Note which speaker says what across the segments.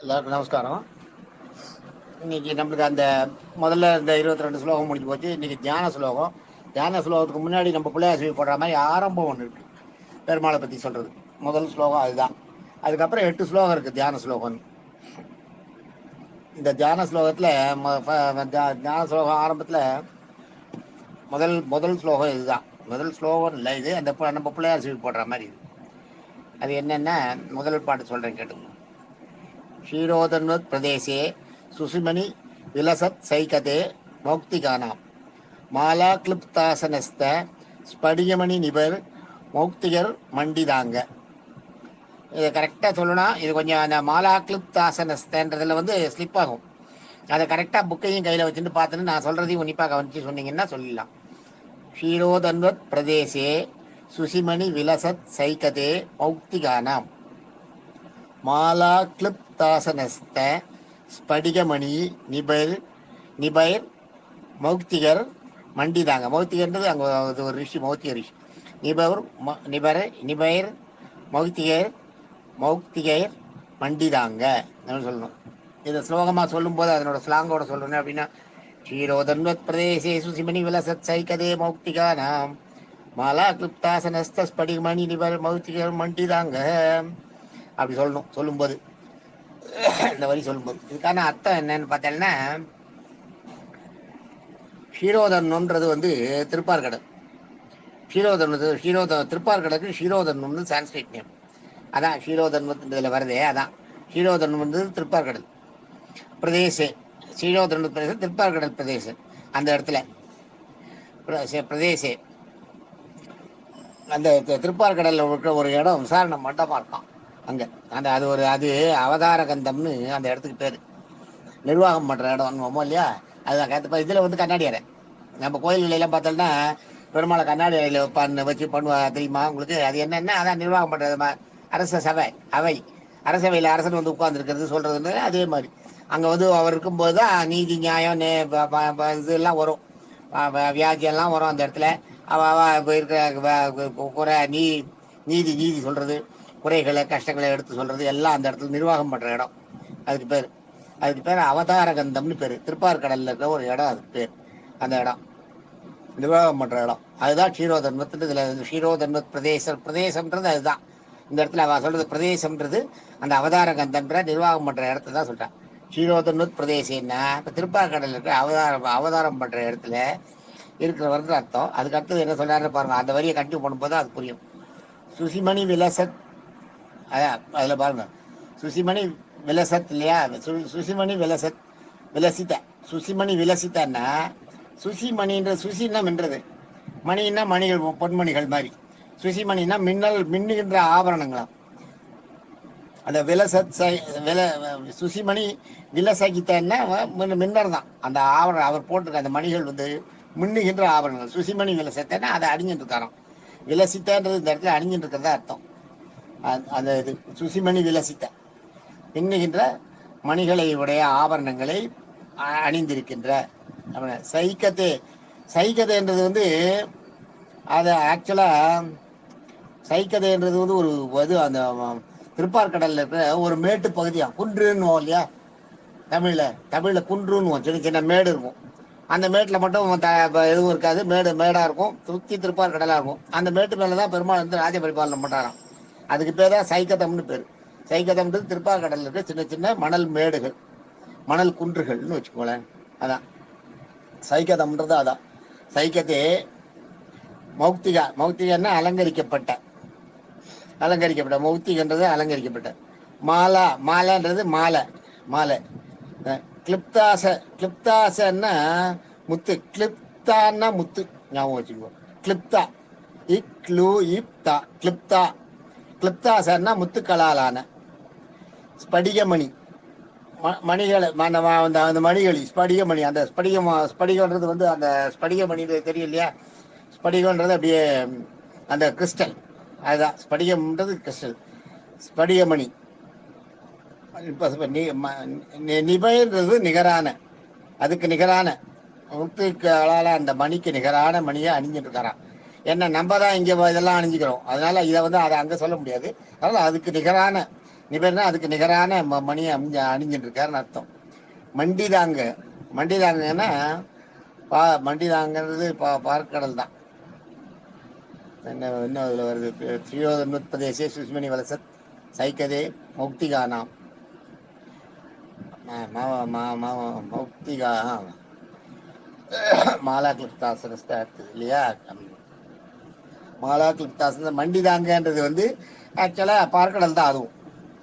Speaker 1: எல்லாருக்கும் நமஸ்காரம். இன்னைக்கு நம்மளுக்கு அந்த முதல்ல இந்த 22 ஸ்லோகம் முடிஞ்சு போச்சு. இன்னைக்கு தியான ஸ்லோகம். தியான ஸ்லோகத்துக்கு முன்னாடி நம்ம பிள்ளையார் சொல்லி போடுற மாதிரி ஆரம்பம் ஒன்று இருக்கு, பெருமாளை பற்றி சொல்றது. முதல் ஸ்லோகம் அதுதான். அதுக்கப்புறம் 8 ஸ்லோகம் இருக்கு தியான ஸ்லோகம். இந்த தியான ஸ்லோகத்தில் தியான ஸ்லோகம் ஆரம்பத்தில் முதல் ஸ்லோகம் இதுதான். முதல் ஸ்லோகம் இல்லை இது, அந்த நம்ம பிள்ளையார் சொல்லி போடுற மாதிரி இது. அது என்னன்னா, முதல் பாட்டு சொல்றேன் கேட்டுக்கணும். க்ஷீரோதன்வத் பிரதேசே சுசிமணி விலசத் சைகதே மௌக்திகானாம் மாலா கிளிப்தாசனஸ்த ஸ்படிகமணி நிபர் மௌக்திகர் மண்டிதாங்க. இதை கரெக்டாக சொல்லணும். இது கொஞ்சம் அந்த மாலா கிளிப்தாசனஸ்தன்றதில் ஸ்லிப் ஆகும். அதை கரெக்டாக புக்கையும் கையில் வச்சுட்டு பார்த்துன்னு நான் சொல்கிறதையும் உன்னிப்பாக கவனித்து சொன்னீங்கன்னா சொல்லிடலாம். க்ஷீரோதன்வத் பிரதேசே சுசிமணி விலசத் சைகதே மௌக்திகானாம் மாலா கிளிப்தாசனஸ்த ஸ்படிகமணி நிபைர் மௌக்திகர் மண்டிதாங்க. மௌக்திகர்ன்றது அங்கே ஒரு ரிஷி, மௌத்திக ரிஷி. நிபைர் மௌக்திகர் மண்டிதாங்க சொல்லணும். இதை ஸ்லோகமாக சொல்லும்போது அதனோட ஸ்லாங்கோட சொல்லணும். அப்படின்னா, க்ஷீரோதன்வத் பிரதேசே சுசிமணி விலசத் சைகதே மௌக்திகானாம் மாலா கிளிப்தாசனஸ்த ஸ்படிகமணி நிபர் மௌக்திகர் மண்டிதாங்க அப்படி சொல்லணும். சொல்லும்போது இந்த வரி சொல்லும்போது இதுக்கான அர்த்தம் என்னன்னு பார்த்தீங்கன்னா, க்ஷீரோதன்வம்ன்றது திருப்பார்கடல். திருப்பார்கடலுக்கு க்ஷீரோதன்வம்னு சான்ஸ்கிரிட் நேம். அதான் க்ஷீரோதன்வத்தில் வருதே, அதான் க்ஷீரோதன்வம் திருப்பார்கடல் பிரதேசே. க்ஷீரோதன்வ பிரதேசம் திருப்பார்கடல் பிரதேசம். அந்த இடத்துல பிரதேசே அந்த திருப்பார்கடலில் இருக்கிற ஒரு இடம் விசாரணை மண்டபம் இருக்கான் அங்கே. அது அவதார கந்தம்னு அந்த இடத்துக்கு பேர். நிர்வாகம் பண்ணுற இடம் இல்லையா, அதுதான். இதில் கண்ணாடி அறை. நம்ம கோயில்களெல்லாம் பார்த்தோம்னா பெருமாளை கண்ணாடி அறையில் வச்சு பண்ணுவா தெரியுமா உங்களுக்கு? அது என்னென்னா, அதான் நிர்வாகம் பண்ணுறது. அரச சபை, அவை, அரசவையில் அரசன் உட்கார்ந்துருக்கிறது சொல்கிறதுன்னு அதே மாதிரி. அங்கே அவர் இருக்கும்போது தான் நீதி நியாயம் இதெல்லாம் வரும், வியாஜியெல்லாம் வரும் அந்த இடத்துல. அவ இருக்கிற குறை நீதி சொல்கிறது, குறைகளை கஷ்டங்களை எடுத்து சொல்கிறது எல்லாம் அந்த இடத்துல நிர்வாகம் பண்ணுற இடம். அதுக்கு பேர் அவதார கந்தம்னு பேர். திருப்பார்கடலில் இருக்கிற ஒரு இடம், அதுக்கு பேர். அந்த இடம் நிர்வாகம் பண்ணுற இடம். அதுதான் க்ஷீரோதன்வத்து. இதில் க்ஷீரோதன்வத் பிரதேசம்ன்றது அதுதான். இந்த இடத்துல அவ சொல்கிறது பிரதேசம்ன்றது அந்த அவதார கந்தன்ற நிர்வாகம் பண்ணுற இடத்த தான் சொல்கிறான். க்ஷீரோதன்வத் பிரதேசம்னா இப்போ திருப்பார்கடலில் இருக்கிற அவதாரம் பண்ணுற இடத்துல இருக்கிற அர்த்தம். அதுக்கு அடுத்தது என்ன சொல்கிறாரு பாருங்க. அந்த வரியை கண்டினியூ பண்ணும்போது அது புரியும். சுசிமணி விலசத், அதான் அதில் பாருங்க, சுசிமணி விலசத் இல்லையா? சுசிமணி விலசித்த, சுசிமணி விலசித்தன்னா, சுசிமணின்ற சுசின்னா மின்றது, மணின்னா மணிகள், பொன்மணிகள் மாதிரி. சுசிமணின்னா மின்னுகின்ற ஆபரணங்களாம். அந்த சுசிமணி விலசகித்தன்னா மின்னர் தான் அந்த ஆபரணம். அவர் போட்டிருக்க அந்த மணிகள் மின்னுகின்ற ஆபரணங்கள். சுசிமணி விலசத்தன்னா அதை அணிஞ்சிட்டு இருக்காராம். விலசித்தன்றது இந்த இடத்துல அணிஞ்சிட்டு இருக்கிறதா அர்த்தம். அந்த இது சுசிமணி விலசித்த, மின்னுகின்ற மணிகளை உடைய ஆபரணங்களை அணிந்திருக்கின்ற சைக்கதைன்றது அது ஆக்சுவலாக சைக்கதைன்றது ஒரு அந்த திருப்பார்கடலில் இருக்கிற ஒரு மேட்டு பகுதியாக குன்றுன்னுவோம் இல்லையா? தமிழில் குன்றுன்னுவோம். சின்ன சின்ன மேடு இருக்கும். அந்த மேட்டில் மட்டும் எதுவும் இருக்காது, மேடாக இருக்கும். சுற்றி திருப்பார்கடலாக இருக்கும். அந்த மேட்டு மேலே தான் பெருமாள் ராஜ பரிபாலனம் பண்ணுறாராம். அதுக்கு பேர் தான் சைக்கதம்னு பேர். சைக்கதம்ன்றது திருப்பார்கடலில் இருக்க சின்ன சின்ன மணல் மேடுகள், மணல் குன்றுகள்னு வச்சுக்கோங்களேன். அதான் சைக்கதம்ன்றது. அதான் சைக்கதே மௌக்திகன்னா அலங்கரிக்கப்பட்ட, மௌக்திகன்றது அலங்கரிக்கப்பட்ட. மாலான்றது மாலை. கிளிப்தாசன்னா முத்து, கிளிப்தான்னா முத்து, ஞாபகம் வச்சுக்குவோம். கிளிப்தாசன்னா முத்துக்களாலான. ஸ்படிகமணி, மணிகள், அந்த மணிகளி ஸ்படிகமணி. அந்த ஸ்படிகன்றது அந்த ஸ்படிகமணி தெரியும் இல்லையா? ஸ்படிகன்றது அப்படியே அந்த கிறிஸ்டல், அதுதான் ஸ்படிகம்ன்றது கிறிஸ்டல். ஸ்படிகமணி. நிபைன்றது நிகரான, அதுக்கு நிகரான முத்துக்களால அந்த மணிக்கு நிகரான மணியை அணிஞ்சிட்டு இருக்காராம். என்ன நம்ம தான் இங்கே இதெல்லாம் அணிஞ்சுக்கிறோம், அதனால இதை அதை அங்கே சொல்ல முடியாது. அதனால அதுக்கு நிகரான நிபர்னா அதுக்கு நிகரான மணியை அணிஞ்சிட்டு இருக்காருன்னு அர்த்தம். மண்டிதாங்க, மண்டிதாங்கன்னா மண்டிதாங்கிறது பார்க்கடல் தான். இன்னும் அதில் வருது, ஸ்ரீயோதனுத்பதேசே சுஷ்மணி வலசத் சைக்கதே மௌக்திகானாம் மௌக்திகா மாலா கிளிப்தாசனஸ்த அடுத்தது இல்லையா. மாலா கிளிப்தாசன மண்டிதாங்கன்றது வந்து ஆக்சுவலாக பார்க்கடல் தான். அதுவும்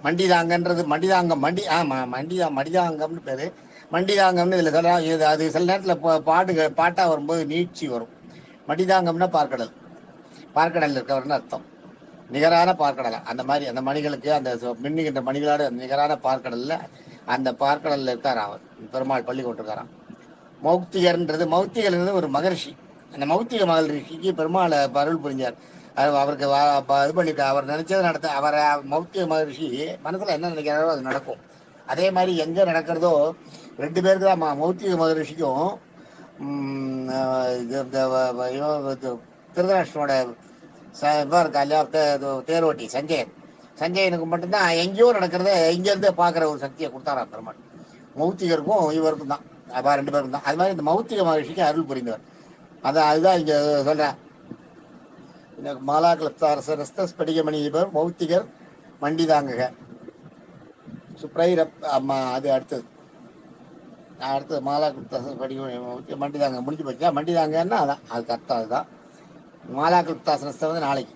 Speaker 1: மண்டிதாங்கன்றது மண்டிதாங்கம், மடிதாங்கம்னு பேர். மண்டிதாங்கம்னு இதில் சொல்ல, இது அது சில நேரத்தில் பாட்டாக வரும்போது நீட்சி வரும். மடிதாங்கம்னா பார்க்கடல், பார்க்கடல் இருக்கவர்னு அர்த்தம். நிகரான பார்க்கடலை அந்த மாதிரி அந்த மணிகளுக்கு அந்த மின்னுகின்ற மணிகளோட நிகரான பார்க்கடலில் அந்த பார்க்கடலில் இருக்கார் அவர் பெருமாள் பள்ளி கொண்டிருக்காராம். மௌக்திகர்ன்றது, மௌக்திகர்ன்றது ஒரு மகர்ஷி. அந்த மௌக்திக மகர்ஷிக்கு பெருமாளை அருள் புரிஞ்சார். அவருக்கு இது பண்ணிட்டு அவர் நினைச்சதை நடத்த. அவரை மௌக்திக மகர்ஷி மனசில் என்ன நினைக்கிறாரோ அது நடக்கும். அதே மாதிரி எங்கே நடக்கிறதோ 2 பேருக்கு தான், மௌக்திக மகர்ஷிக்கும் திருதராஷ்டிரனோட இருக்கா இல்லையா தேரோட்டி சஞ்சயனுக்கு மட்டும்தான் எங்கேயோ நடக்கிறத இங்கேருந்து பார்க்குற ஒரு சக்தியை கொடுத்தாரா பெருமாள். மௌத்திகருக்கும் இவருக்கும் தான், 2 பேருக்கும் தான். அது மாதிரி இந்த மௌத்திக மகிழ்ச்சிக்கு அருள் புரிந்தவர். அதுதான் இங்கே சொல்கிறேன். மாலா கிளப்தாரச ஸ்படிகமணி இவர் மௌத்திகர் மண்டிதாங்க சுப்ரைரப் அம்மா. அது அடுத்தது மாலா கிளப்தாரச ஸ்படிகமணி மண்டிதாங்க முடிஞ்சு போச்சா. மண்டிதாங்கன்னா அதான் அதுக்கு அர்த்தம். அதுதான் மாலா கிளப்தாசனஸ்தை வந்து நாளைக்கு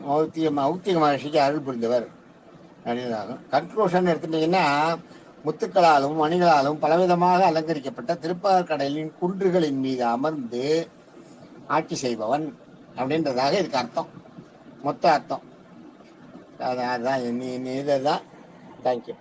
Speaker 1: மௌத்திக மகர்ஷிக்கு அருள் புரிந்தவர் அப்படின்னு. கன்க்ளூஷன் எடுத்துட்டீங்கன்னா, முத்துக்களாலும் மணிகளாலும் பலவிதமாக அலங்கரிக்கப்பட்ட திருப்பாற்கடலின் குன்றுகளின் மீது அமர்ந்து ஆட்சி செய்பவன் அப்படின்றதாக இதுக்கு அர்த்தம், மொத்த அர்த்தம். அதுதான் இதுதான். தேங்க்யூ.